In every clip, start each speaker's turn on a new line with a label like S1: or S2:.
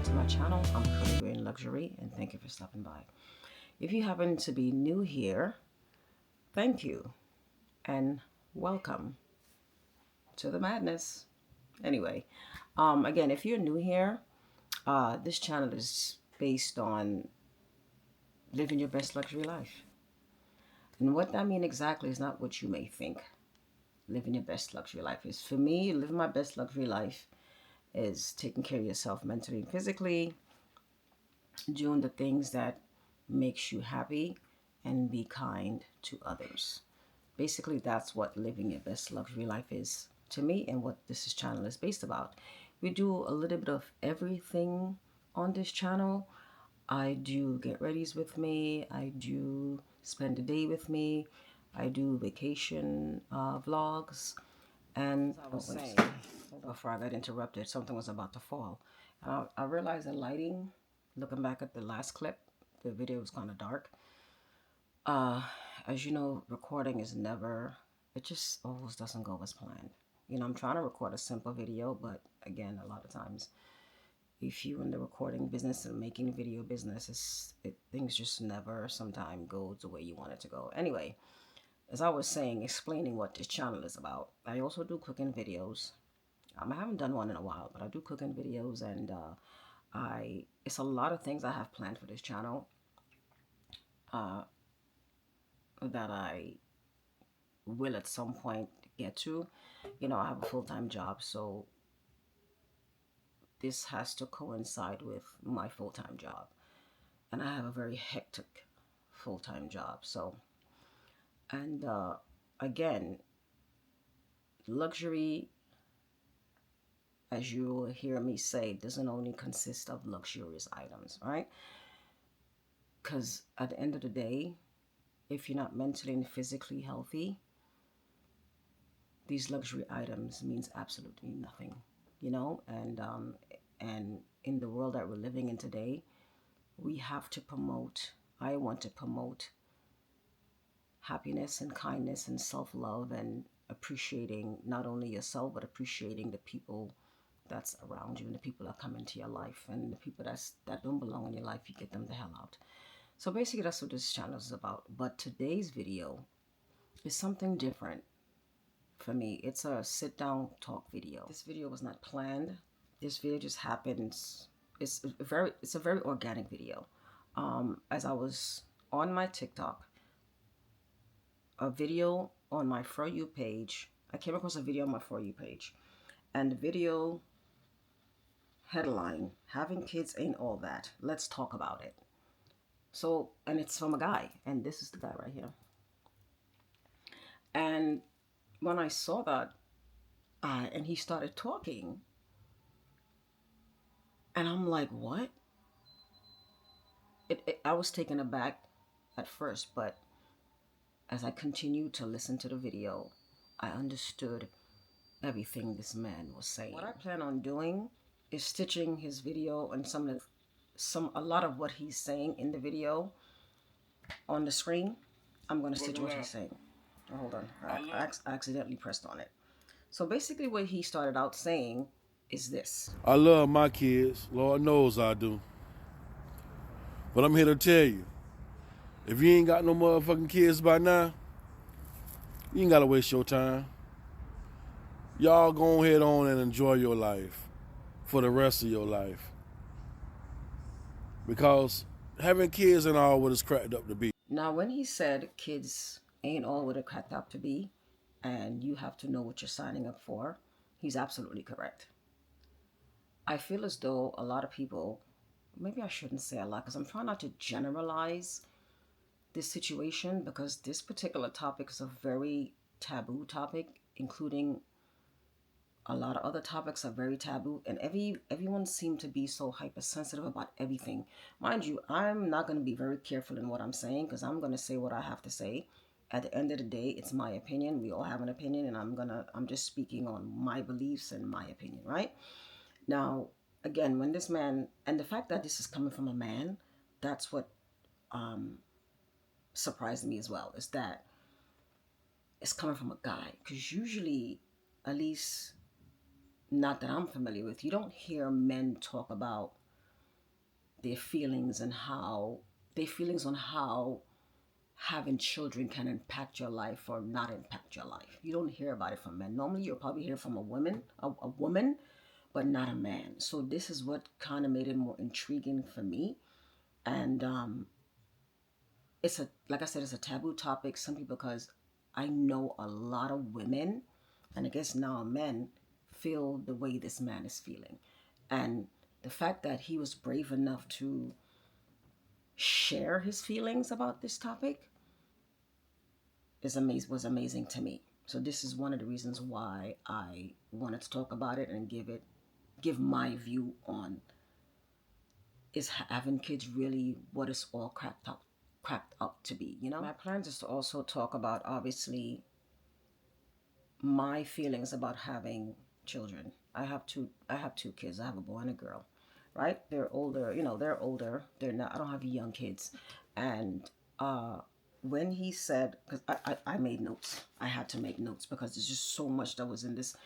S1: back to my channel. I'm CurlyGrayInLuxury, and thank you for stopping by. If you happen to be new here, thank you and welcome to the madness. Anyway, again, if you're new here, this channel is based on living your best luxury life. And what that means exactly is not what you may think. Living your best luxury life is, for me, living my best luxury life is taking care of yourself mentally and physically, doing the things that makes you happy, and be kind to others. Basically, that's what living your best luxury life is to me, and what this channel is based about. We do a little bit of everything on this channel. I do get readies with me, I do spend the day with me, I do vacation vlogs, and I was saying, before I got interrupted, something was about to fall. And I realized the lighting, looking back at the last clip, the video was kind of dark. As you know, recording is never, it just always doesn't go as planned. You know, I'm trying to record a simple video, but again, a lot of times, if you in the recording business and making video business, things just never sometimes go the way you want it to go. Anyway, as I was saying, explaining what this channel is about, I also do cooking videos. I haven't done one in a while, but I do cooking videos, and it's a lot of things I have planned for this channel that I will at some point get to. You know, I have a full-time job, so this has to coincide with my full-time job, and I have a very hectic full-time job. So, and again, luxury, as you will hear me say, doesn't only consist of luxurious items, right? Because at the end of the day, if you're not mentally and physically healthy, these luxury items means absolutely nothing, you know. And in the world that we're living in today, we have to promote, I want to promote happiness and kindness and self-love, and appreciating not only yourself, but appreciating the people that's around you, and the people that come into your life, and the people that don't belong in your life, you get them the hell out. So basically, that's what this channel is about. But today's video is something different for me. It's a sit down talk video. This video was not planned. This video just happens. It's a very organic video. As I was on my TikTok, a video on my For You page, I came across a video on my For You page, and the video headline, "Having kids ain't all that. Let's talk about it." So, and it's from a guy, and this is the guy right here. And when I saw that, and he started talking, and I'm like, what? I was taken aback at first, but as I continued to listen to the video, I understood everything this man was saying. What I plan on doing is stitching his video and a lot of what he's saying in the video on the screen. I'm going to stitch what he's saying. Oh, hold on, I accidentally pressed on it. So basically what he started out saying is this:
S2: I love my kids, Lord knows I do. But I'm here to tell you, if you ain't got no motherfucking kids by now, you ain't gotta waste your time. Y'all go ahead on and enjoy your life for the rest of your life. Because having kids ain't all what it's cracked up to be.
S1: Now, when he said kids ain't all what it cracked up to be, and you have to know what you're signing up for, he's absolutely correct. I feel as though a lot of people, maybe I shouldn't say a lot, because I'm trying not to generalize this situation, because this particular topic is a very taboo topic, including a lot of other topics are very taboo, and everyone seemed to be so hypersensitive about everything. Mind you, I'm not going to be very careful in what I'm saying, because I'm going to say what I have to say. At the end of the day, it's my opinion. We all have an opinion, and I'm just speaking on my beliefs and my opinion, right? Now, again, when this man, and the fact that this is coming from a man, that's what surprised me as well, is that it's coming from a guy. Because usually, at least not that I'm familiar with, you don't hear men talk about their feelings and how their feelings on how having children can impact your life or not impact your life. You don't hear about it from men. Normally, you'll probably hear from a woman, but not a man. So this is what kind of made it more intriguing for me. And it's a like I said, it's a taboo topic simply because I know a lot of women, and I guess now men feel the way this man is feeling, and the fact that he was brave enough to share his feelings about this topic was amazing to me. So this is one of the reasons why I wanted to talk about it and give my view on, is having kids really what it's all cracked up to be, you know? My plans is to also talk about, obviously, my feelings about having children. I have two kids. I have a boy and a girl. Right? They're older, they're older. They're not I don't have young kids. And when he said, because I made notes. I had to make notes because there's just so much that was in this.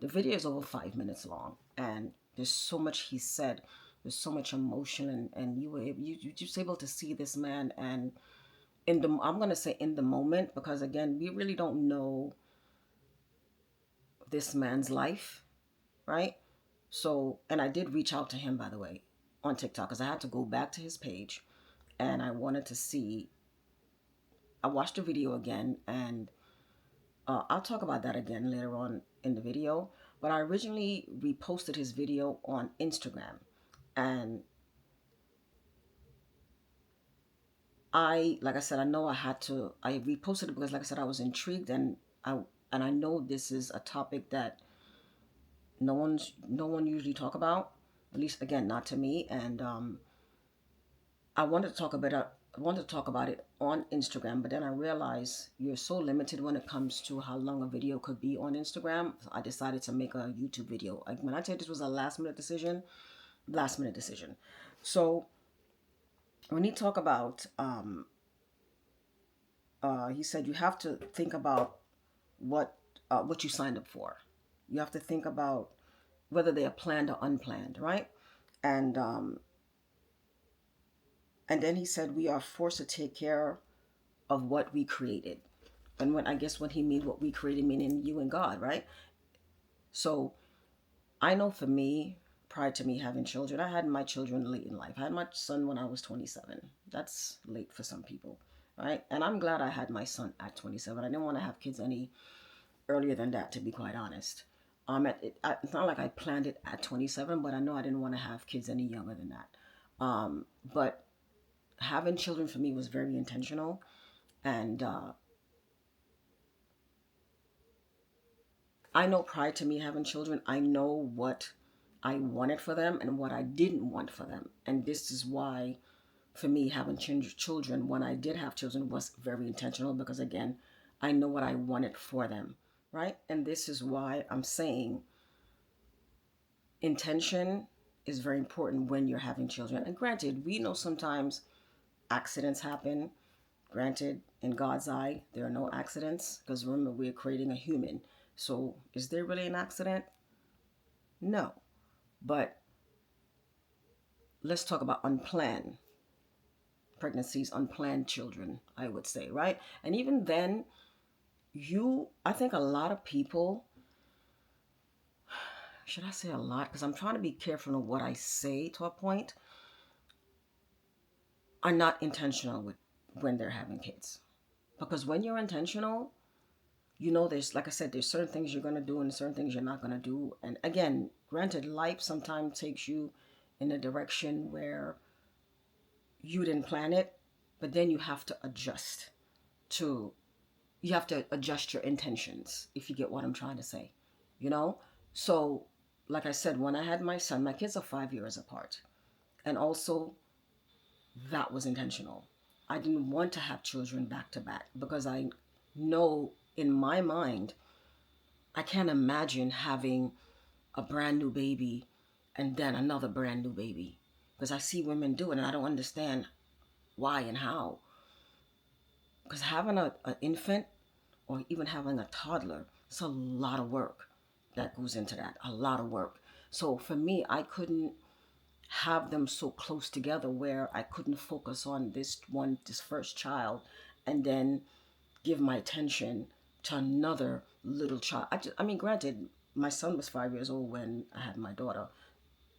S1: The video is over 5 minutes long, and there's so much he said. There's so much emotion, and you just able to see this man, and I'm gonna say in the moment, because again, we really don't know this man's life, right? So, and I did reach out to him, by the way, on TikTok, because I had to go back to his page, and I wanted to see. I watched the video again, and I'll talk about that again later on in the video. But I originally reposted his video on Instagram, and like I said, I know I reposted it because, like I said, I was intrigued, and I know this is a topic that no one usually talk about, at least again, not to me. And I wanted to talk about it. I wanted to talk about it on Instagram, but then I realized you're so limited when it comes to how long a video could be on Instagram. So I decided to make a YouTube video. Like, when I tell you this was a last minute decision. So when he talk about, he said you have to think about what you signed up for. You have to think about whether they are planned or unplanned, right? And and then he said we are forced to take care of what we created. And when he means what we created, meaning you and God, right? So I know for me, prior to me having children, I had my children late in life. I had my son when I was 27. That's late for some people, right? And I'm glad I had my son at 27. I didn't want to have kids any earlier than that, to be quite honest. It's not like I planned it at 27, but I know I didn't want to have kids any younger than that. But having children for me was very intentional, and I know prior to me having children, I know what I wanted for them and what I didn't want for them. And this is why, for me, having children, when I did have children, was very intentional, because, again, I know what I wanted for them, right? And this is why I'm saying intention is very important when you're having children. And granted, we know sometimes accidents happen. Granted, in God's eye, there are no accidents, because remember, we're creating a human. So is there really an accident? No. But let's talk about unplanned pregnancies, unplanned children, I would say, right? And even then, I think a lot of people, should I say a lot? Because I'm trying to be careful of what I say to a point, are not intentional with when they're having kids. Because when you're intentional, there's, like I said, there's certain things you're going to do and certain things you're not going to do. And again, granted, life sometimes takes you in a direction where you didn't plan it, but then you have to adjust your intentions, if you get what I'm trying to say, you know? So, like I said, when I had my son, my kids are 5 years apart. And also, that was intentional. I didn't want to have children back to back, because I know in my mind, I can't imagine having a brand new baby and then another brand new baby, because I see women do it and I don't understand why and how. Because having an infant, or even having a toddler, it's a lot of work that goes into that, a lot of work. So for me, I couldn't have them so close together where I couldn't focus on this first child and then give my attention to another little child. I mean, granted, my son was 5 years old when I had my daughter,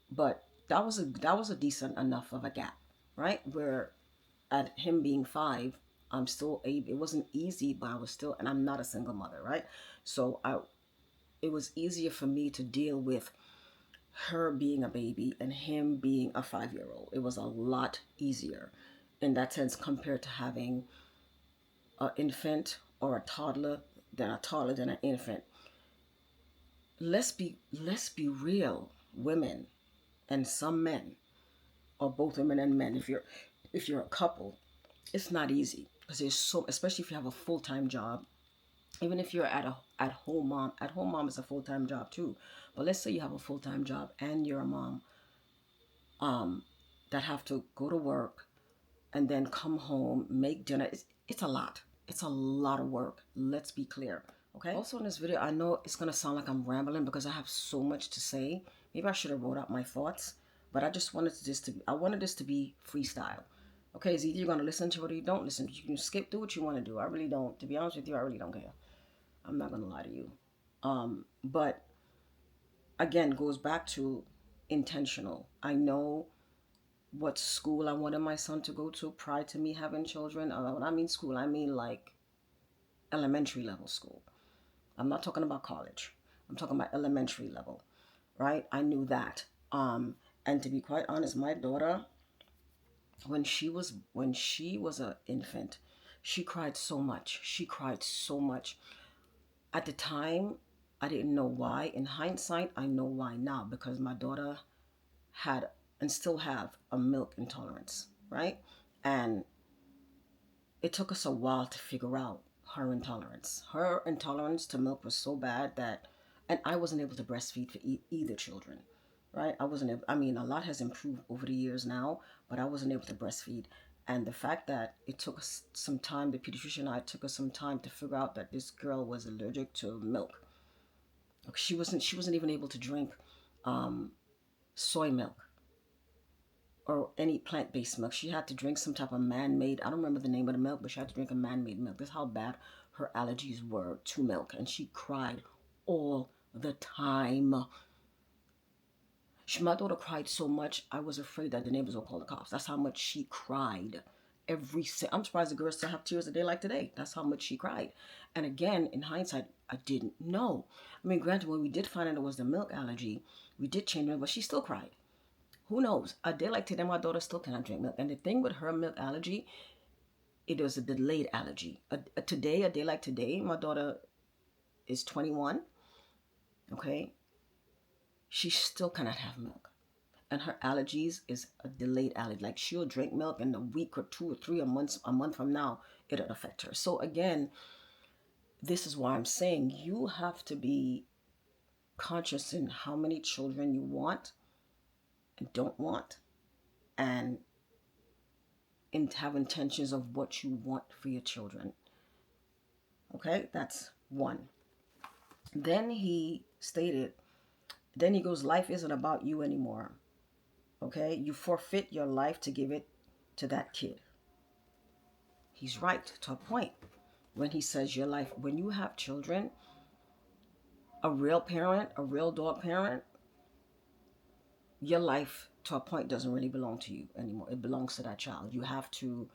S1: but that was a decent enough of a gap, right? Where at him being 5, I'm still able. It wasn't easy, but I was still, and I'm not a single mother, right? So it was easier for me to deal with her being a baby and him being a 5 year old. It was a lot easier in that sense compared to having an infant or a toddler than an infant. Let's be real, women and some men, or both women and men. If you're a couple, it's not easy because there's so, especially if you have a full-time job. Even if you're at home mom is a full-time job too. But let's say you have a full-time job and you're a mom, um, that have to go to work and then come home, make dinner. It's a lot. It's a lot of work. Let's be clear. Okay. Also in this video, I know it's gonna sound like I'm rambling because I have so much to say. Maybe I should have wrote out my thoughts, but I just wanted I wanted this to be freestyle. Okay, it's either you're gonna listen to it or you don't listen. You can skip, do what you want to do. I really don't. To be honest with you, I really don't care. I'm not gonna lie to you. But again, goes back to intentional. I know what school I wanted my son to go to prior to me having children. When I mean school, I mean like elementary level school. I'm not talking about college. I'm talking about elementary level, right? I knew that. And to be quite honest, my daughter, when she was an infant, she cried so much. She cried so much. At the time, I didn't know why. In hindsight, I know why now because my daughter had and still have a milk intolerance, right? And it took us a while to figure out her intolerance. Her intolerance to milk was so bad that, and I wasn't able to breastfeed for either children, right? I wasn't able, I mean, a lot has improved over the years now, but I wasn't able to breastfeed. And the fact that it took us some time, the pediatrician and I took us some time to figure out that this girl was allergic to milk. She wasn't even able to drink soy milk or any plant-based milk. She had to drink some type of man-made, I don't remember the name of the milk, but she had to drink a man-made milk. That's how bad her allergies were to milk. And she cried all the time. My daughter cried so much, I was afraid that the neighbors would call the cops. That's how much she cried. I'm surprised the girls still have tears a day like today. That's how much she cried. And again, in hindsight, I didn't know. I mean, granted, when we did find out it was the milk allergy, we did change it, but she still cried. Who knows? A day like today, my daughter still cannot drink milk. And the thing with her milk allergy, it was a delayed allergy. A day like today, my daughter is 21. Okay, she still cannot have milk, and her allergies is a delayed allergy. Like she'll drink milk, and a week or 2 or 3 a month from now, it'll affect her. So again, this is why I'm saying you have to be conscious in how many children you want and don't want, and have intentions of what you want for your children. Okay, that's one. Then he stated, then he goes, life isn't about you anymore. Okay, you forfeit your life to give it to that kid. He's right to a point when he says your life, when you have children, a real parent, a real dog parent, your life to a point doesn't really belong to you anymore. It belongs to that child. You have to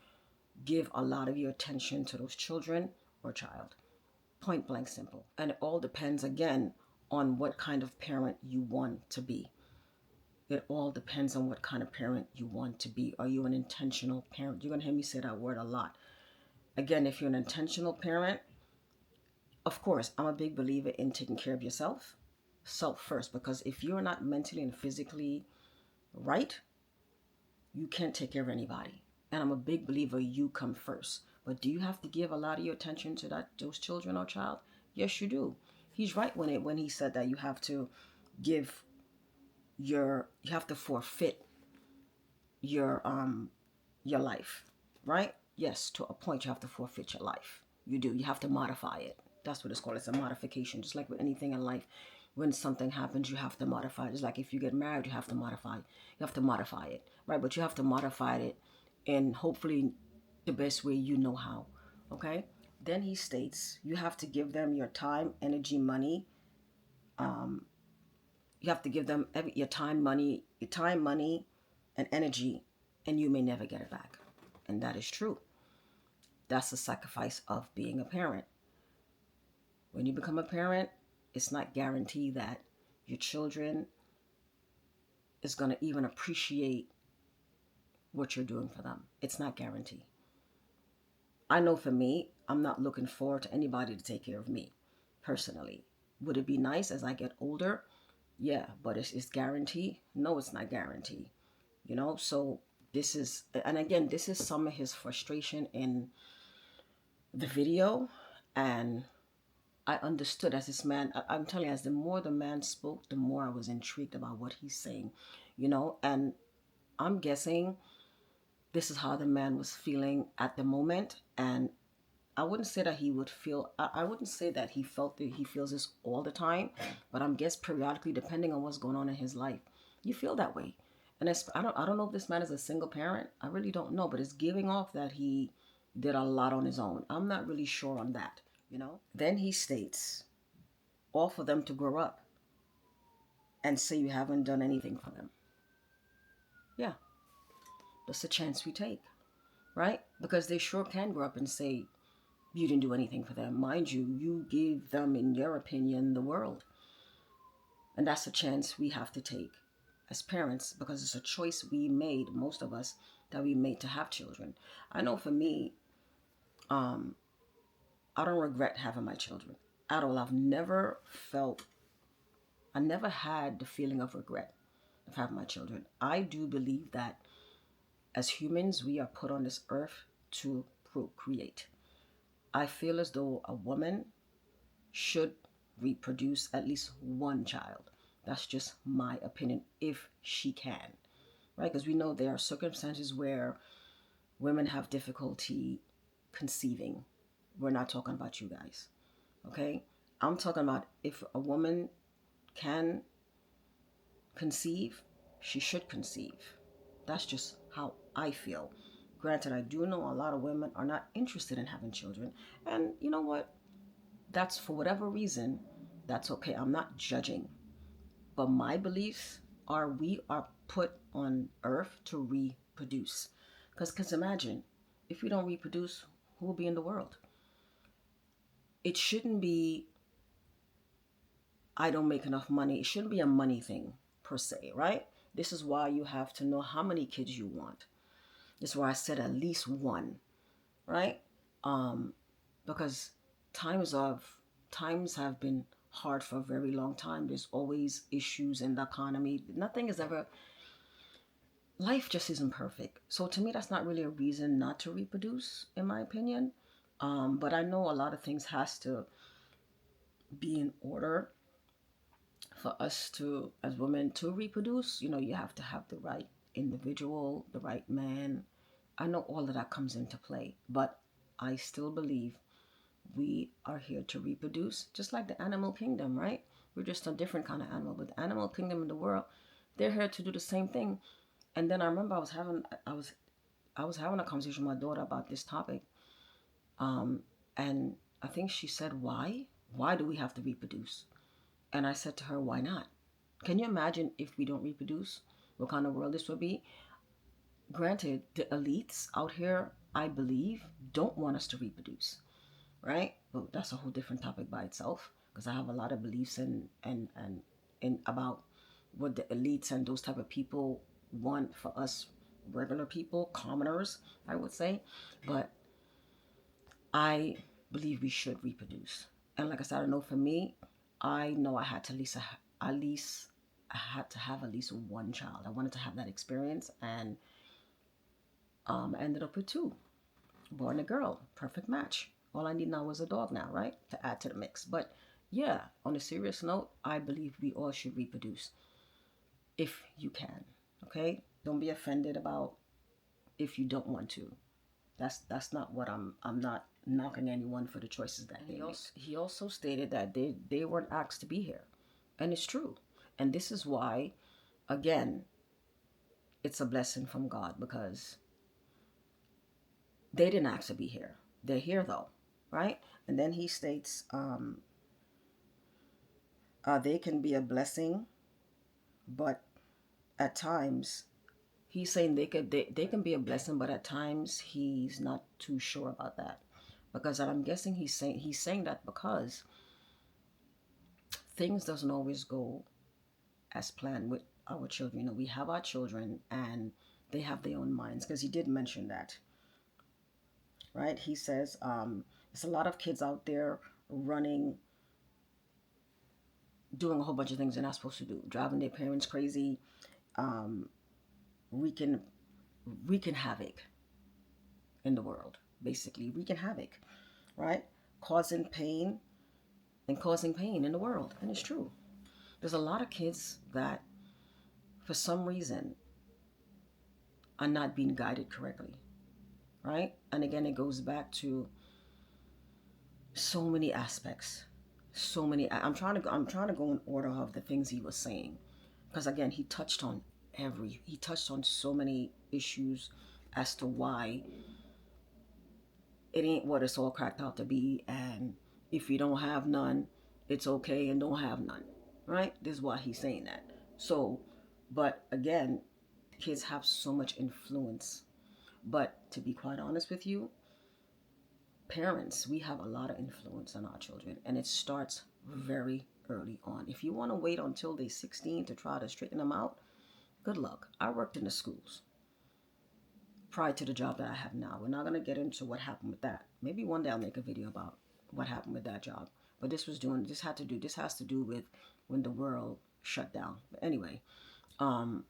S1: give a lot of your attention to those children or child. Point blank simple. And it all depends again on what kind of parent you want to be. It all depends on what kind of parent you want to be. Are you an intentional parent? You're going to hear me say that word a lot. Again, if you're an intentional parent, of course, I'm a big believer in taking care of yourself, self first, because if you're not mentally and physically right, you can't take care of anybody. And I'm a big believer you come first. But do you have to give a lot of your attention to those children or child? Yes, you do. He's right when he said that you have to give you have to forfeit your life, right? Yes, to a point you have to forfeit your life. You do. You have to modify it. That's what it's called. It's a modification. Just like with anything in life, when something happens, you have to modify it. It's like if you get married, you have to modify. You have to modify it, right? But you have to modify it, and hopefully, the best way you know how. Okay. Then he states you have to give them your time, energy, money. You have to give them your time, money, and energy, and you may never get it back. And that is true. That's the sacrifice of being a parent. When you become a parent, it's not guaranteed that your children is going to even appreciate what you're doing for them. It's not guaranteed. I know for me, I'm not looking forward to anybody to take care of me personally. Would it be nice as I get older? Yeah, but it's guaranteed? No, it's not guaranteed. So this is, and again, this is some of his frustration in the video. And I understood as this man, I'm telling you, as the more the man spoke, the more I was intrigued about what he's saying. And I'm guessing this is how the man was feeling at the moment. And I wouldn't say that he would feel, I wouldn't say that he felt that he feels this all the time, but I'm guess periodically, depending on what's going on in his life, you feel that way. And I don't know if this man is a single parent. I really don't know, but it's giving off that he did a lot on his own. I'm not really sure on that. Then he states, all for them to grow up and say you haven't done anything for them. Yeah, that's a chance we take, right? Because they sure can grow up and say you didn't do anything for them. Mind you, you gave them, in your opinion, the world. And that's a chance we have to take as parents because it's a choice we made, most of us, that we made to have children. I know for me, I don't regret having my children at all. I never had the feeling of regret of having my children. I do believe that as humans, we are put on this earth to procreate. I feel as though a woman should reproduce at least one child. That's just my opinion, if she can, right? Because we know there are circumstances where women have difficulty conceiving. We're not talking about you guys, okay? I'm talking about if a woman can conceive, she should conceive. That's just how I feel. Granted, I do know a lot of women are not interested in having children. And you know what? That's for whatever reason, that's okay. I'm not judging. But my beliefs are we are put on earth to reproduce. Because imagine, if we don't reproduce, who will be in the world? It shouldn't be, I don't make enough money. It shouldn't be a money thing per se, right? This is why you have to know how many kids you want. This is why I said at least one, right? Because times of times have been hard for a very long time. There's always issues in the economy. Nothing is ever, life just isn't perfect. So to me, that's not really a reason not to reproduce, in my opinion. But I know a lot of things has to be in order for us to, as women, to reproduce. You have to have the right individual, the right man. I know all of that comes into play, but I still believe we are here to reproduce, just like the animal kingdom, right? We're just a different kind of animal, but the animal kingdom in the world, they're here to do the same thing. And then I remember I was having a conversation with my daughter about this topic, and I think she said, "Why? Why do we have to reproduce?" And I said to her, "Why not? Can you imagine if we don't reproduce? What kind of world this would be?" Granted, the elites out here, I believe, don't want us to reproduce, right? But that's a whole different topic by itself because I have a lot of beliefs and about what the elites and those type of people want for us regular people, commoners, I would say. But I believe we should reproduce. And like I said, I know for me, I know I had to at least I had to have at least one child. I wanted to have that experience, and I ended up with two. Born a girl, perfect match. All I need now is a dog now, right? To add to the mix. But yeah, on a serious note, I believe we all should reproduce if you can. Okay? Don't be offended about if you don't want to. That's not what I'm not knocking anyone for the choices that they make. He also stated that they weren't asked to be here. And it's true. And this is why, again, it's a blessing from God because they didn't ask to be here. They're here though, right? And then he states, they can be a blessing, but at times he's saying they can be a blessing, but at times he's not too sure about that. Because I'm guessing he's saying that because things doesn't always go as planned with our children. You know, we have our children and they have their own minds because he did mention that, right? He says there's a lot of kids out there running, doing a whole bunch of things they're not supposed to do, driving their parents crazy, um, wreaking wreaking havoc in the world, basically wreaking havoc, right? Causing pain and causing pain in the world, and it's true. There's a lot of kids that, for some reason, are not being guided correctly, right? And again, it goes back to so many aspects, so many. I'm trying to go in order of the things he was saying, because again, he touched on so many issues as to why it ain't what it's all cracked out to be, and if you don't have none, it's okay, and don't have none, right? This is why he's saying that. So, but again, kids have so much influence. But to be quite honest with you, parents, we have a lot of influence on our children, and it starts very early on. If you want to wait until they're 16 to try to straighten them out, good luck. I worked in the schools prior to the job that I have now. We're not going to get into what happened with that. Maybe one day I'll make a video about what happened with that job. But this has to do with when the world shut down. But anyway, um,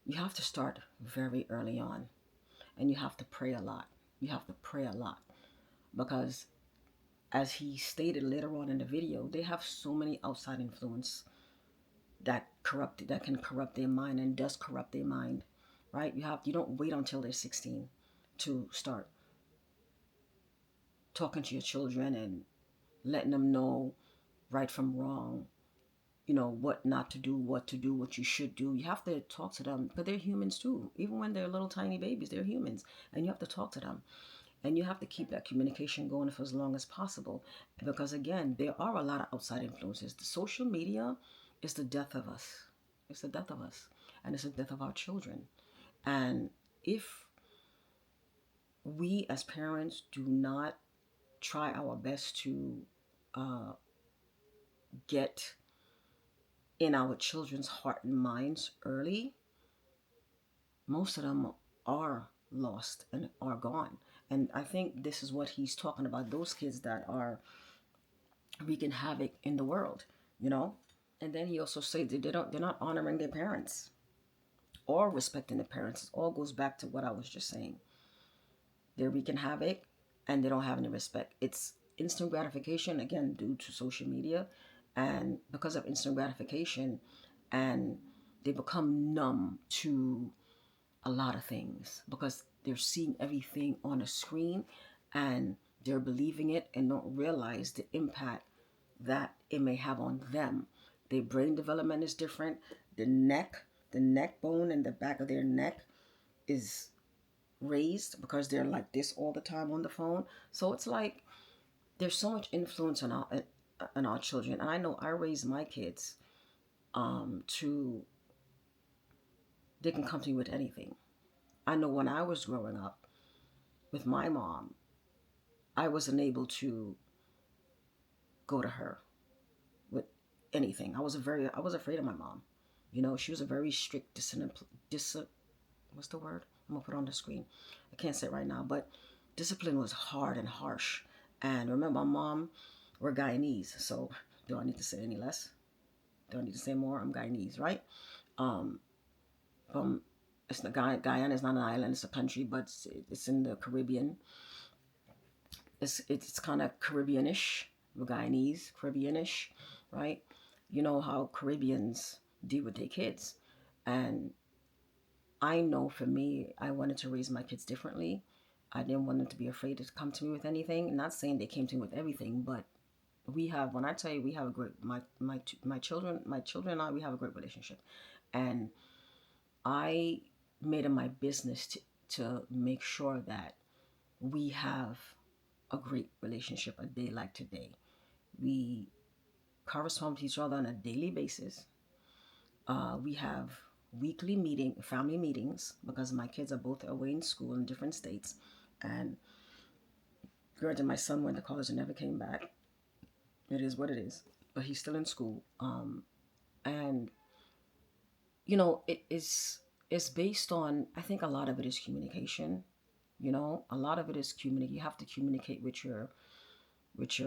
S1: you have to start very early on, and you have to pray a lot. You have to pray a lot because, as he stated later on in the video, they have so many outside influence that can corrupt their mind and does corrupt their mind, right? You don't wait until they're 16 to start talking to your children and letting them know right from wrong, you know, what not to do, what to do, what you should do. You have to talk to them, but they're humans too. Even when they're little tiny babies, they're humans, and you have to talk to them. And you have to keep that communication going for as long as possible. Because again, there are a lot of outside influences. The social media is the death of us. It's the death of us. And it's the death of our children. And if we as parents do not try our best to uh, get in our children's heart and minds early, most of them are lost and are gone. And I think this is what he's talking about, those kids that are wreaking havoc in the world, you know? And then he also said that they're not honoring their parents or respecting their parents. It all goes back to what I was just saying. They're wreaking havoc and they don't have any respect. It's instant gratification, again, due to social media. And because of instant gratification, and they become numb to a lot of things because they're seeing everything on a screen and they're believing it and don't realize the impact that it may have on them. Their brain development is different. The neck bone in the back of their neck is raised because they're like this all the time on the phone. So it's like there's so much influence on our children. And I know I raised my kids to they can come to me with anything. I know when I was growing up with my mom, I wasn't able to go to her with anything. I was afraid of my mom. You know, she was a very strict what's the word? I'm gonna put it on the screen. I can't say it right now, but discipline was hard and harsh. And remember, my mom, we're Guyanese, so do I need to say any less? Do I need to say more? I'm Guyanese, right? Um, from it's the Guyana is not an island; it's a country, but it's in the Caribbean. It's kind of Caribbeanish, Guyanese, Caribbeanish, right? You know how Caribbeans deal with their kids, and I know for me, I wanted to raise my kids differently. I didn't want them to be afraid to come to me with anything. Not saying they came to me with everything, but We have, when I tell you, we have a great, my children and I, we have a great relationship. And I made it my business to make sure that we have a great relationship a day like today. We correspond with each other on a daily basis. We have weekly family meetings, because my kids are both away in school in different states. And granted, my son went to college and never came back. It is what it is, but he's still in school. And it is, it's based on, I think a lot of it is communication. A lot of it is communicate. You have to communicate with your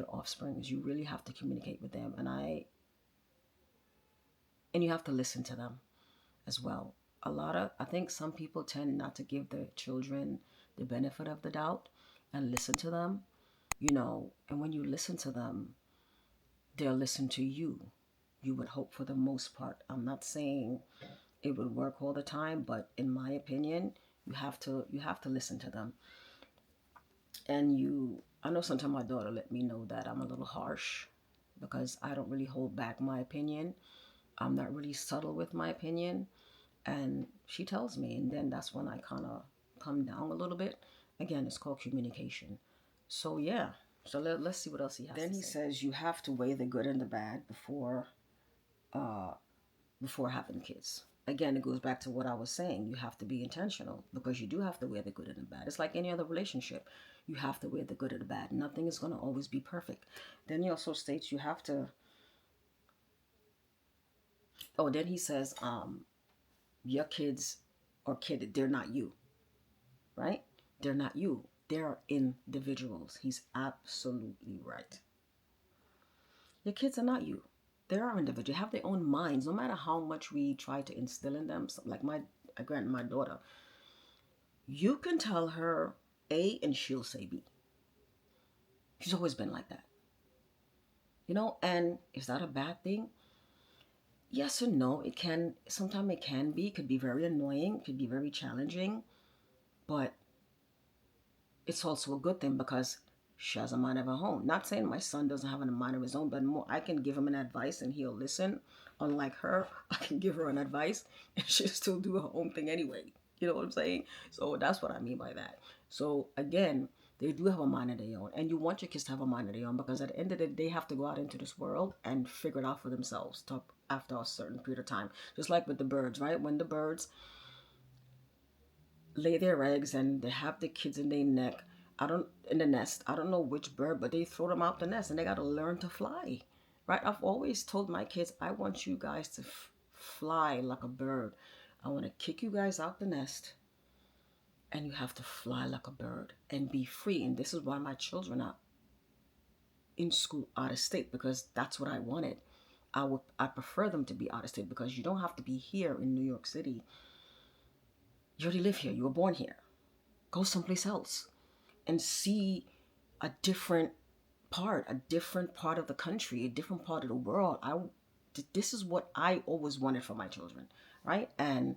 S1: offsprings. You really have to communicate with them, and you have to listen to them as well. I think some people tend not to give their children the benefit of the doubt and listen to them. And when you listen to them, they'll listen to you. You would hope for the most part. I'm not saying it would work all the time, but in my opinion, you have to listen to them. And I know sometimes my daughter let me know that I'm a little harsh, because I don't really hold back my opinion. I'm not really subtle with my opinion. And she tells me, and then that's when I kind of come down a little bit. Again, it's called communication. So yeah. So let's see what else he has. Then he says you have to weigh the good and the bad uh, before having kids. Again, it goes back to what I was saying. You have to be intentional, because you do have to weigh the good and the bad. It's like any other relationship. You have to weigh the good and the bad. Nothing is going to always be perfect. Then he also states you have to. Oh, then he says, your kids or kid, they're not you, right? They're not you. They're individuals. He's absolutely right. Your kids are not you. They are individuals. They have their own minds. No matter how much we try to instill in them, like my daughter, you can tell her A and she'll say B. She's always been like that. And is that a bad thing? Yes and no. It can, sometimes it can be. It could be very annoying, it could be very challenging, but it's also a good thing, because she has a mind of her own. Not saying my son doesn't have a mind of his own, but more, I can give him an advice and he'll listen. Unlike her, I can give her an advice and she'll still do her own thing anyway. You know what I'm saying? So that's what I mean by that. So again, they do have a mind of their own, and you want your kids to have a mind of their own, because at the end of the day, they have to go out into this world and figure it out for themselves after a certain period of time. Just like with the birds, right? When the birds lay their eggs and they have the kids in their neck, I don't in the nest. I don't know which bird, but they throw them out the nest and they got to learn to fly. Right? I've always told my kids, I want you guys to fly like a bird. I want to kick you guys out the nest, and you have to fly like a bird and be free. And this is why my children are in school out of state, because that's what I wanted. I prefer them to be out of state, because you don't have to be here in New York City. You already live here. You were born here. Go someplace else and see a different part of the country, a different part of the world. This is what I always wanted for my children, right? And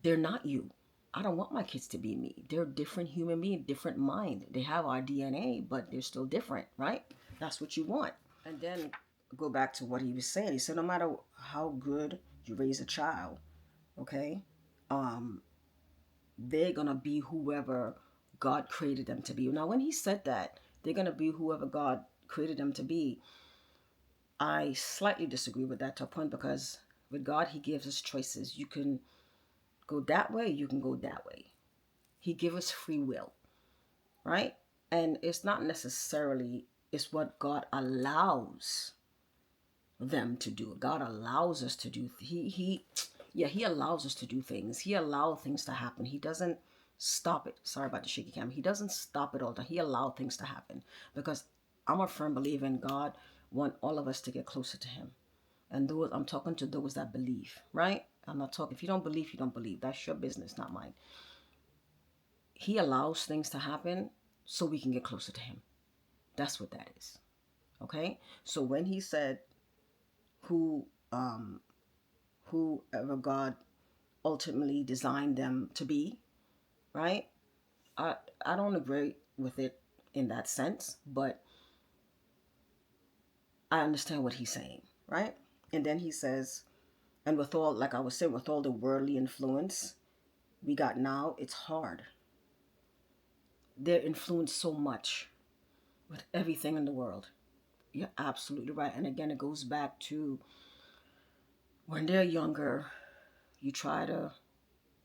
S1: they're not you. I don't want my kids to be me. They're different human being, different mind. They have our DNA, but they're still different, right? That's what you want. And then go back to what he was saying. He said, no matter how good you raise a child, okay, um, they're gonna be whoever God created them to be. Now, when he said that they're gonna be whoever God created them to be, I slightly disagree with that to a point, because with God, He gives us choices. You can go that way, you can go that way. He gives us free will, right? And it's not necessarily, it's what God allows them to do. God allows us to do. He allows us to do things. He allows things to happen. He doesn't stop it. Sorry about the shaky cam. He doesn't stop it all the time. He allows things to happen, because I'm a firm believer in God want all of us to get closer to Him. And those, I'm talking to those that believe, right? I'm not talking, if you don't believe, you don't believe. That's your business, not mine. He allows things to happen so we can get closer to Him. That's what that is. Okay? So when he said, who whoever God ultimately designed them to be, right? I I don't agree with it in that sense, but I understand what he's saying, right? And then he says, and with all, like I was saying, with all the worldly influence we got now, it's hard. They're influenced so much with everything in the world. You're absolutely right. And again, it goes back to when they're younger, you try to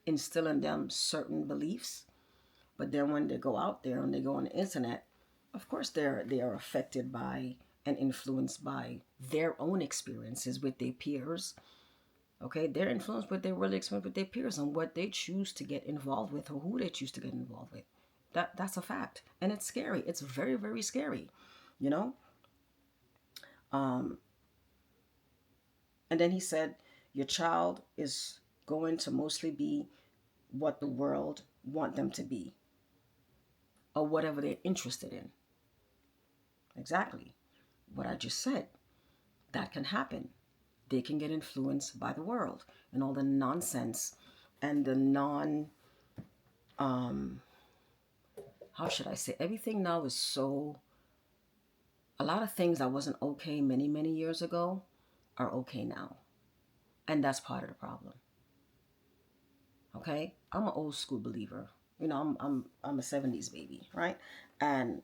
S1: instill in them certain beliefs, but then when they go out there and they go on the internet, of course they are affected by and influenced by their own experiences with their peers. Okay, they're influenced with their really experience with their peers and what they choose to get involved with or who they choose to get involved with. That's a fact, and it's scary. It's very very scary, you know. Um, and then he said, your child is going to mostly be what the world want them to be or whatever they're interested in. Exactly what I just said. That can happen. They can get influenced by the world and all the nonsense and the um, how should I say, everything now is so, a lot of things that wasn't okay many, many years ago are okay now. And that's part of the problem. Okay? I'm an old school believer. You know, I'm a 70s baby, right? And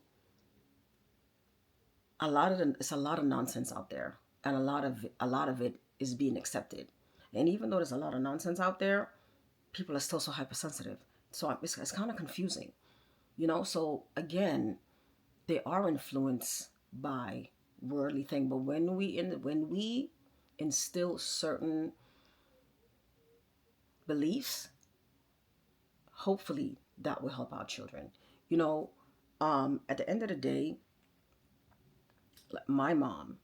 S1: it's a lot of nonsense out there. And a lot of it is being accepted. And even though there's a lot of nonsense out there, people are still so hypersensitive. So it's kind of confusing, you know. So again, they are influenced by worldly thing. But when we instill certain beliefs, hopefully that will help our children. You know, at the end of the day, like my mom,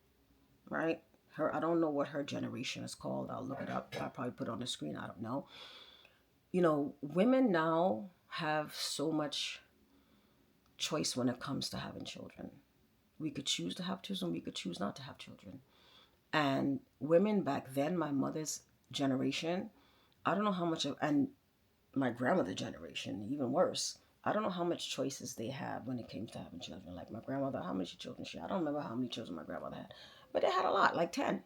S1: right? Her, I don't know what her generation is called. I'll look it up. I'll probably put it on the screen. I don't know. You know, women now have so much choice when it comes to having children. We could choose to have children, we could choose not to have children. And women back then, my mother's generation, I don't know how much of, and my grandmother's generation, even worse, I don't know how much choices they had when it came to having children. Like my grandmother, how many children she had? I don't remember how many children my grandmother had, but they had a lot, like 10.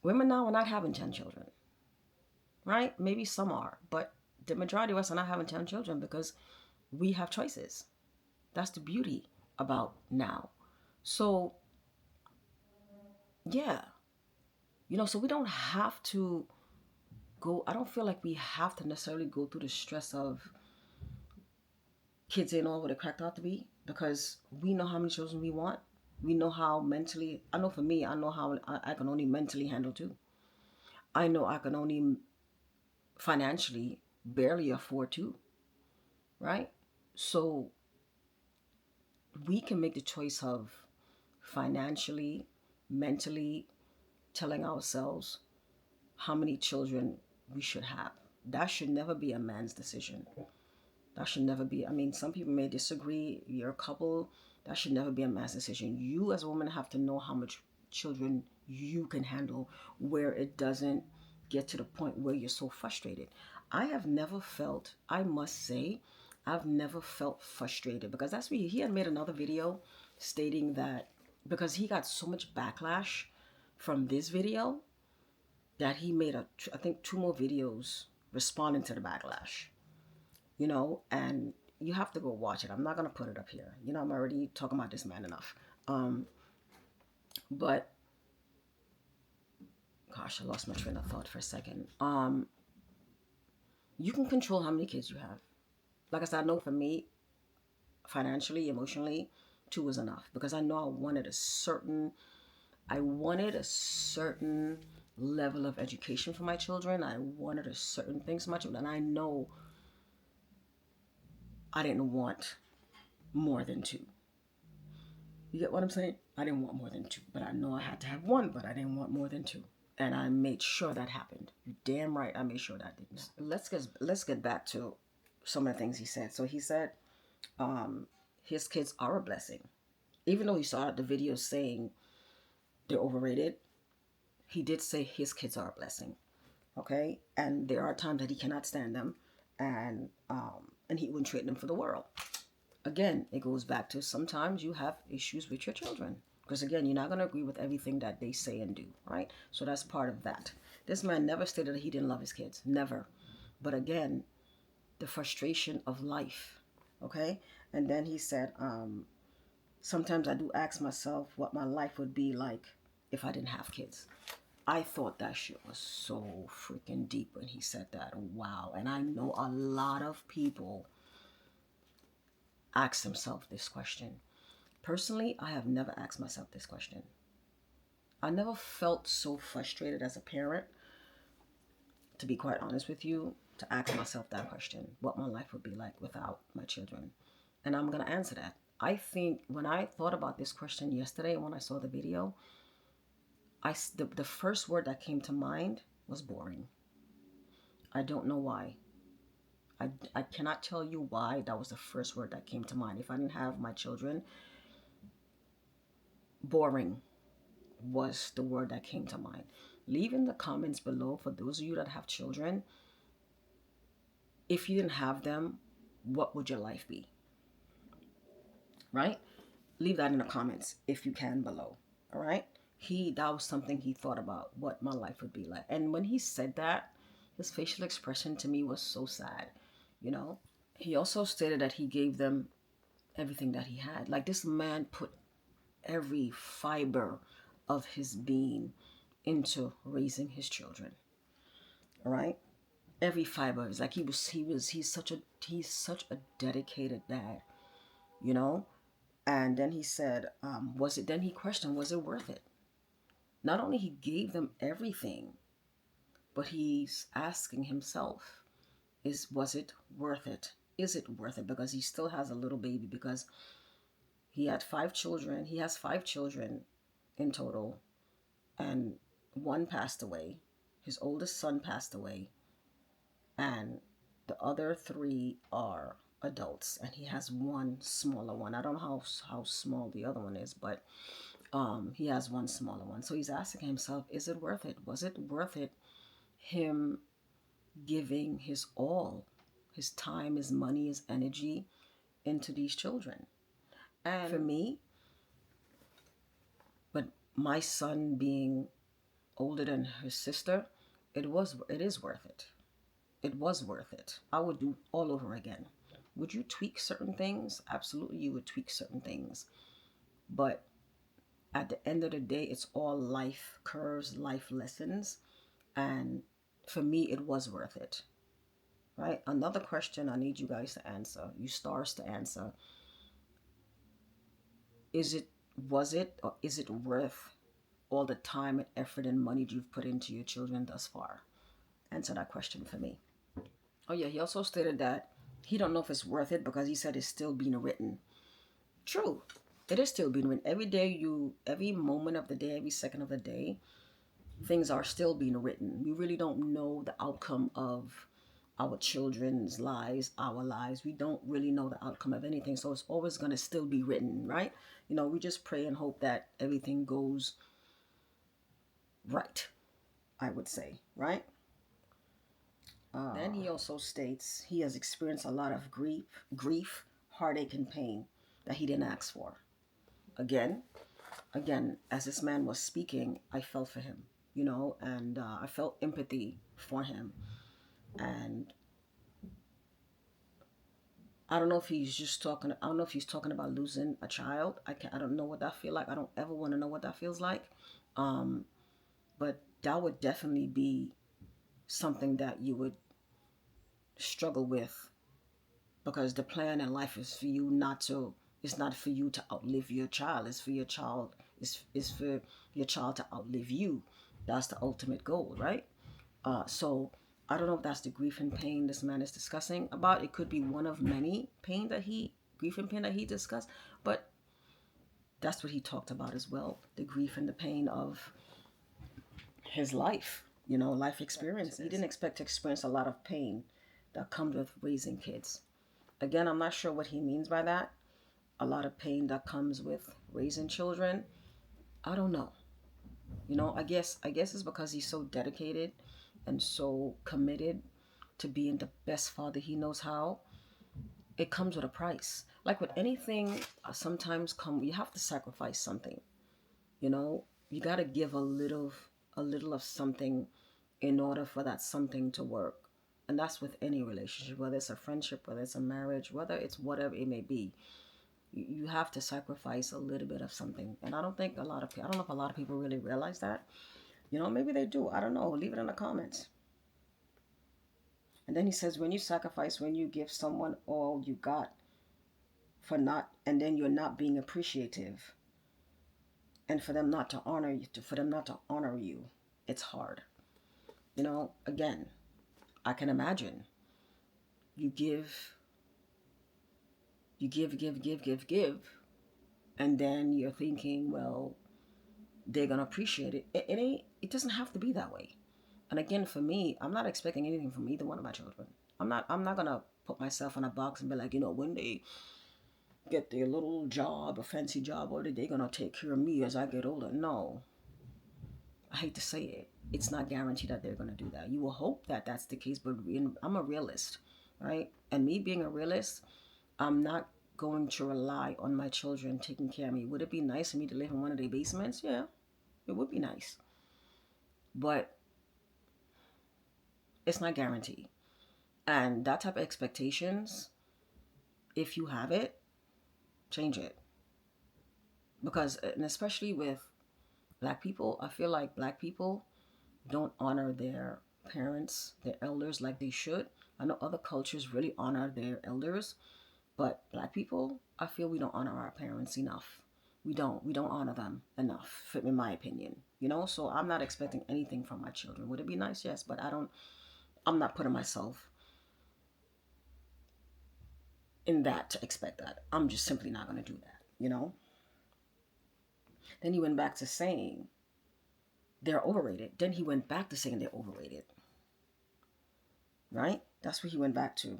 S1: Women now are not having 10 children, right? Maybe some are, but the majority of us are not having 10 children because we have choices. That's the beauty about now. So, yeah, you know, so we don't have to go, I don't feel like we have to necessarily go through the stress of kids ain't all what it cracked out to be because we know how many children we want. We know how mentally, I know for me, I know how I can only mentally handle two. I know I can only financially barely afford two, right? So we can make the choice of financially, mentally telling ourselves how many children we should have. That should never be a man's decision. That should never be, I mean, some people may disagree. You're a couple. That should never be a man's decision. You as a woman have to know how much children you can handle where it doesn't get to the point where you're so frustrated. I have never felt, I must say, I've never felt frustrated because that's what he had made another video stating that because he got so much backlash from this video that he made I think two more videos responding to the backlash, you know, and you have to go watch it. I'm not gonna put it up here. You know, I'm already talking about this man enough. But gosh, I lost my train of thought for a second. You can control how many kids you have. Like I said, I know for me, financially, emotionally, two was enough because I know I wanted a certain level of education for my children. I wanted a certain things for my children, and I know I didn't want more than two. You get what I'm saying? I didn't want more than two, but I know I had to have one, but I didn't want more than two. And I made sure that happened. You damn right I made sure that didn't. Let's get back to some of the things he said. So he said his kids are a blessing. Even though he started the video saying they're overrated, he did say his kids are a blessing. Okay? And there are times that he cannot stand them and he wouldn't trade them for the world. Again, it goes back to sometimes you have issues with your children Because again, you're not going to agree with everything that they say and do, right? So that's part of that. This man never stated that he didn't love his kids. Never. But again, the frustration of life. Okay? And then he said, sometimes I do ask myself what my life would be like if I didn't have kids. I thought that shit was so freaking deep when he said that. Wow. And I know a lot of people ask themselves this question. Personally, I have never asked myself this question. I never felt so frustrated as a parent, to be quite honest with you, to ask myself that question, what my life would be like without my children. And I'm going to answer that. I think when I thought about this question yesterday, when I saw the video, the first word that came to mind was boring. I don't know why. I cannot tell you why that was the first word that came to mind. If I didn't have my children, boring was the word that came to mind. Leave in the comments below for those of you that have children. If you didn't have them, what would your life be? Right? Leave that in the comments if you can below. All right? That was something he thought about, what my life would be like. And when he said that, his facial expression to me was so sad, you know? He also stated that he gave them everything that he had. Like, this man put every fiber of his being into raising his children. All right? Every fiber is like he's such a dedicated dad, you know? And then he said, then he questioned, was it worth it? Not only he gave them everything, but he's asking himself, was it worth it? Is it worth it? Because he still has a little baby, because he had 5 children. He has 5 children in total, and one passed away. His oldest son passed away, and the other 3 are adults, and he has one smaller one. I don't know how small the other one is, but he has one smaller one. So he's asking himself, is it worth it? Was it worth it, him giving his all, his time, his money, his energy into these children? And for me, but my son being older than his sister, it is worth it. It was worth it. I would do all over again. Would you tweak certain things? Absolutely, you would tweak certain things. But at the end of the day, it's all life curves, life lessons. And for me, it was worth it. Right? Another question I need you guys to answer, you stars to answer. Was it, or is it worth all the time and effort and money you've put into your children thus far? Answer that question for me. Oh yeah, he also stated that he don't know if it's worth it because he said it's still being written. True. It is still being written. Every moment of the day, every second of the day, things are still being written. We really don't know the outcome of our children's lives, our lives. We don't really know the outcome of anything. So it's always going to still be written, right? We just pray and hope that everything goes right, I would say, right? Then he also states he has experienced a lot of grief, heartache, and pain that he didn't ask for. Again, as this man was speaking, I felt for him, and I felt empathy for him. And I don't know if he's just talking. I don't know if he's talking about losing a child. I don't know what that feel like. I don't ever want to know what that feels like. But that would definitely be something that you would struggle with, because the plan in life is for you it's not for you to outlive your child. It's for your child. It's for your child to outlive you. That's the ultimate goal, right? So I don't know if that's the grief and pain this man is discussing about. It could be one of many grief and pain that he discussed, but that's what he talked about as well. The grief and the pain of his life, life experience. He didn't expect to experience a lot of pain that comes with raising kids. Again, I'm not sure what he means by that. A lot of pain that comes with raising children. I don't know. I guess it's because he's so dedicated and so committed to being the best father he knows how. It comes with a price. Like with anything, sometimes you have to sacrifice something. You know, you got to give a little of something in order for that something to work. And that's with any relationship, whether it's a friendship, whether it's a marriage, whether it's whatever it may be. You have to sacrifice a little bit of something. And I don't think a lot of people, I don't know if a lot of people really realize that. You know, maybe they do. I don't know. Leave it in the comments. And then he says, when you sacrifice, when you give someone all you got for not, and then you're not being appreciative, and for them not to honor you, for them not to honor you, it's hard. You know, again, I can imagine you give, and then you're thinking, well, they're gonna appreciate it. It ain't. It doesn't have to be that way. And again, for me, I'm not expecting anything from either one of my children. I'm not gonna put myself in a box and be like, you know, when they get their little job, a fancy job, or they're gonna take care of me as I get older. No, I hate to say it. It's not guaranteed that they're gonna do that. You will hope that that's the case, but I'm a realist, right? And me being a realist, I'm not going to rely on my children taking care of me. Would it be nice for me to live in one of their basements? Yeah, it would be nice. But it's not guaranteed. And that type of expectations, if you have it, change it. Because, and especially with black people, I feel like black people don't honor their parents, their elders like they should. I know other cultures really honor their elders, but black people, I feel we don't honor our parents enough. We don't honor them enough, in my opinion. You know, so I'm not expecting anything from my children. Would it be nice? Yes, but I'm not putting myself in that to expect that. I'm just simply not going to do that, you know? Then he went back to saying they're overrated. Then he went back to saying they're overrated. Right? That's what he went back to.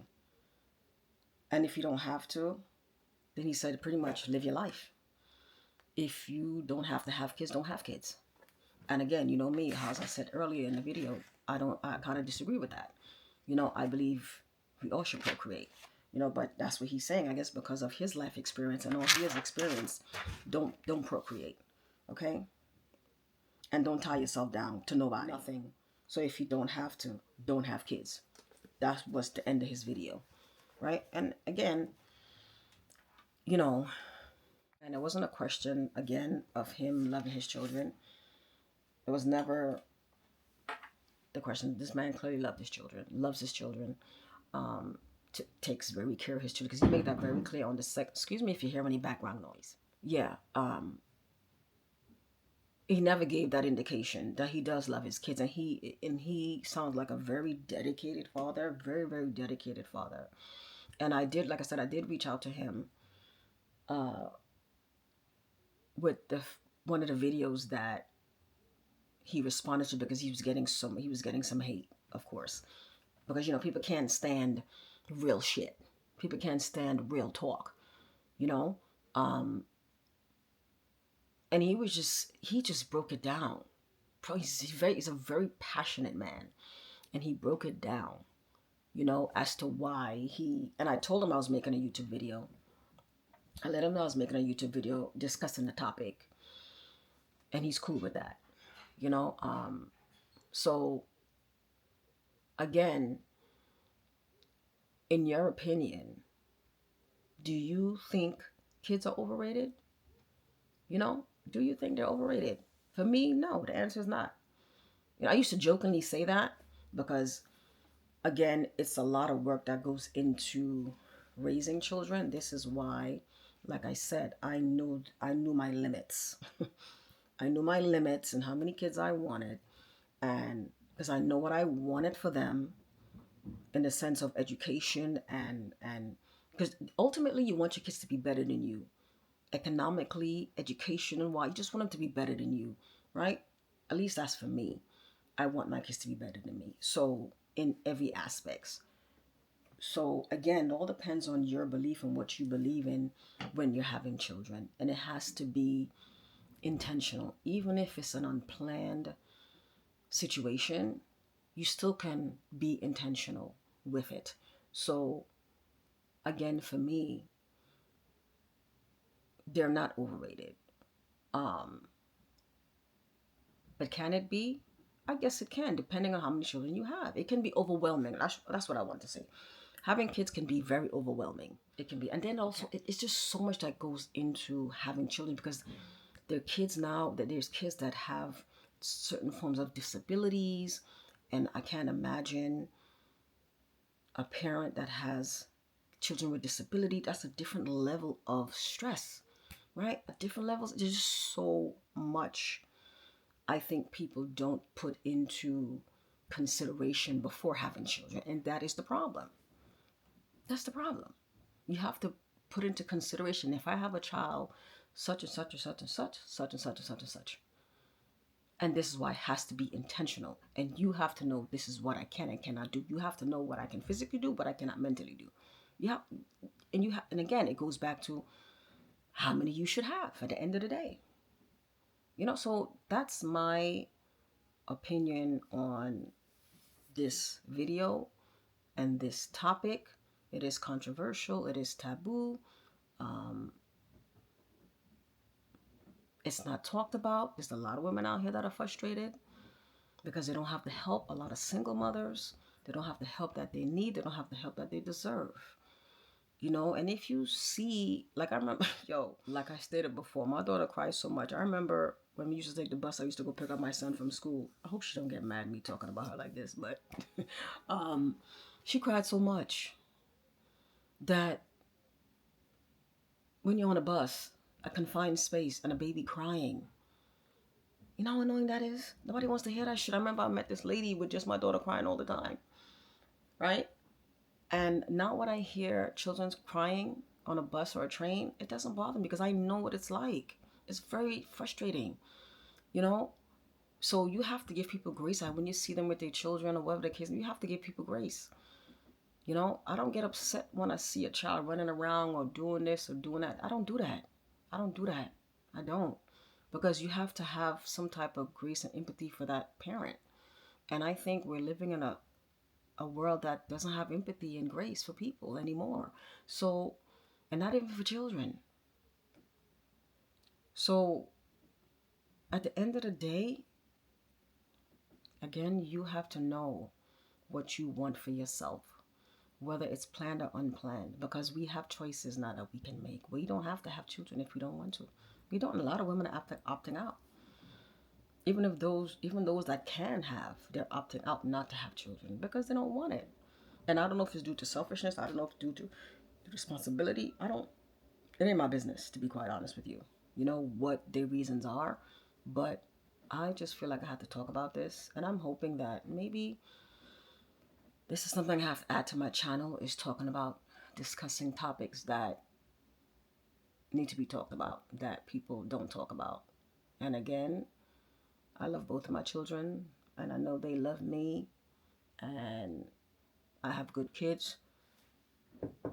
S1: And if you don't have to, then he said pretty much live your life. If you don't have to have kids, don't have kids. And again, you know me, as I said earlier in the video, I kind of disagree with that. You know, I believe we all should procreate. You know, but that's what he's saying, I guess, because of his life experience and all he has experienced. Don't procreate, okay? And don't tie yourself down to nobody. Nothing. So if you don't have to, don't have kids. That was the end of his video, right? And again, you know, and it wasn't a question again of him loving his children. It was never the question. This man clearly loved his children, loves his children. Takes very care of his children, because he made that very clear on the excuse me if you hear any background noise. Yeah, he never gave that indication that he does love his kids, and he sounds like a very dedicated father, very very dedicated father. And I did, like I said, I did reach out to him with the one of the videos that he responded to, because he was getting some hate, of course, because you know people can't stand real shit. People can't stand real talk, you know. And he just broke it down. He's a very passionate man, and he broke it down, you know, as to why and I told him I was making a YouTube video. I let him know I was making a YouTube video discussing the topic, and he's cool with that, you know. So again, in your opinion, do you think kids are overrated? You know, do you think they're overrated? For me, no, the answer is not. You know, I used to jokingly say that because, again, it's a lot of work that goes into raising children. This is why, like I said, I knew my limits. I knew my limits and how many kids I wanted, and because I know what I wanted for them in the sense of education and because ultimately you want your kids to be better than you, economically, education, and why you just want them to be better than you, right? At least that's for me. I want my kids to be better than me. So in every aspects. So again, it all depends on your belief and what you believe in when you're having children. And it has to be intentional. Even if it's an unplanned situation, you still can be intentional with it. So again, for me, they're not overrated. But can it be? I guess it can, depending on how many children you have. It can be overwhelming. That's what I want to say. Having kids can be very overwhelming. It can be, and then also it's just so much that goes into having children because there are kids now that there's kids that have certain forms of disabilities, and I can't imagine a parent that has children with disability. That's a different level of stress, right? A different levels. There's just so much I think people don't put into consideration before having children, and that is the problem. That's the problem. You have to put into consideration if I have a child, such and such and such and such, such and such and such and such. And this is why it has to be intentional. And you have to know this is what I can and cannot do. You have to know what I can physically do, what I cannot mentally do. You have, and again, it goes back to how many you should have at the end of the day. So that's my opinion on this video and this topic. It is controversial, it is taboo. It's not talked about. There's a lot of women out here that are frustrated because they don't have the help. A lot of single mothers, they don't have the help that they need. They don't have the help that they deserve. And if you see, like I remember, like I stated before, my daughter cries so much. I remember when we used to take the bus, I used to go pick up my son from school. I hope she don't get mad at me talking about her like this, but she cried so much that when you're on a bus, a confined space, and a baby crying, you know how annoying that is? Nobody wants to hear that shit. I remember I met this lady with just my daughter crying all the time, right? And now when I hear children crying on a bus or a train, it doesn't bother me because I know what it's like. It's very frustrating, you know? So you have to give people grace. And when you see them with their children or whatever the case, you have to give people grace. I don't get upset when I see a child running around or doing this or doing that. I don't do that. I don't do that. I don't. Because you have to have some type of grace and empathy for that parent. And I think we're living in a world that doesn't have empathy and grace for people anymore. So, and not even for children. So, at the end of the day, again, you have to know what you want for yourself, whether it's planned or unplanned, because we have choices now that we can make. We don't have to have children if we don't want to. We don't. A lot of women are opting out. Even those that can have, they're opting out not to have children because they don't want it. And I don't know if it's due to selfishness. I don't know if it's due to responsibility. It ain't my business, to be quite honest with you. You know what their reasons are, but I just feel like I have to talk about this, and I'm hoping that maybe this is something I have to add to my channel, is talking about discussing topics that need to be talked about, that people don't talk about. And again, I love both of my children, and I know they love me, and I have good kids.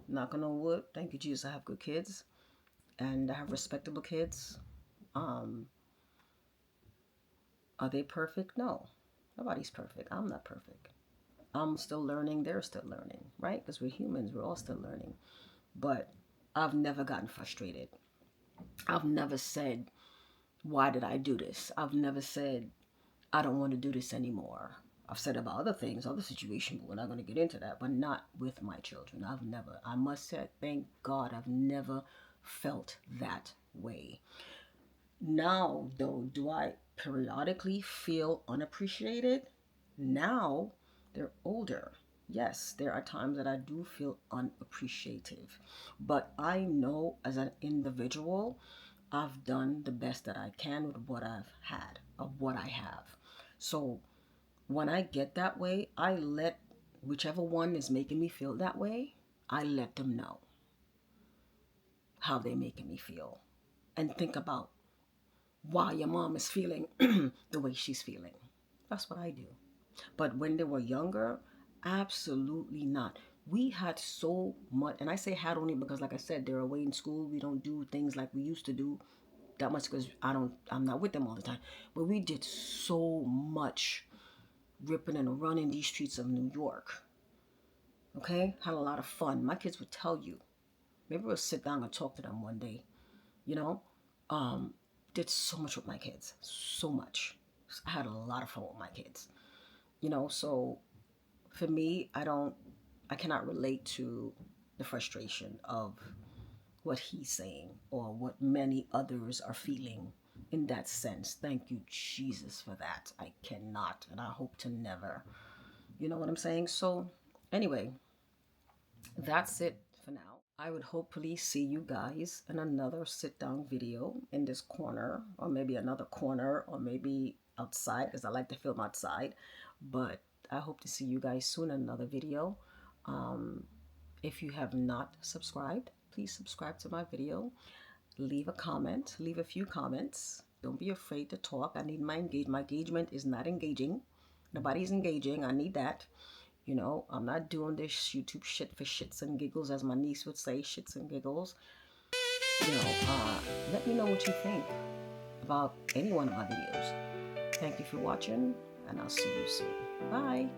S1: Knocking on wood, thank you, Jesus, I have good kids, and I have respectable kids. Are they perfect? No. Nobody's perfect. I'm not perfect. I'm still learning. They're still learning, right? Because we're humans. We're all still learning. But I've never gotten frustrated. I've never said, why did I do this? I've never said, I don't want to do this anymore. I've said about other things, other situations, but we're not going to get into that, but not with my children. I must say, thank God, I've never felt that way. Now, though, do I periodically feel unappreciated? Now they're older. Yes, there are times that I do feel unappreciative. But I know as an individual, I've done the best that I can with what I've had, of what I have. So when I get that way, I let whichever one is making me feel that way, I let them know how they're making me feel. And think about why your mom is feeling the way she's feeling. That's what I do. But when they were younger, absolutely not. We had so much, and I say had only because, like I said, they're away in school. We don't do things like we used to do that much because I'm not with them all the time. But we did so much ripping and running these streets of New York. Okay? Had a lot of fun. My kids would tell you. Maybe we'll sit down and talk to them one day. You know? Did so much with my kids. So much. I had a lot of fun with my kids. So for me, I cannot relate to the frustration of what he's saying or what many others are feeling in that sense. Thank you, Jesus, for that. I cannot, and I hope to never. You know what I'm saying? So, anyway, that's it for now. I would hopefully see you guys in another sit down video in this corner, or maybe another corner, or maybe outside, because I like to film outside. But I hope to see you guys soon in another video. If you have not subscribed, please subscribe to my video. Leave a comment, leave a few comments. Don't be afraid to talk. I need my engagement. My engagement is not engaging. Nobody's engaging. I need that. I'm not doing this YouTube shit for shits and giggles, as my niece would say, shits and giggles. Let me know what you think about any one of my videos. Thank you for watching, and I'll see you soon. Bye.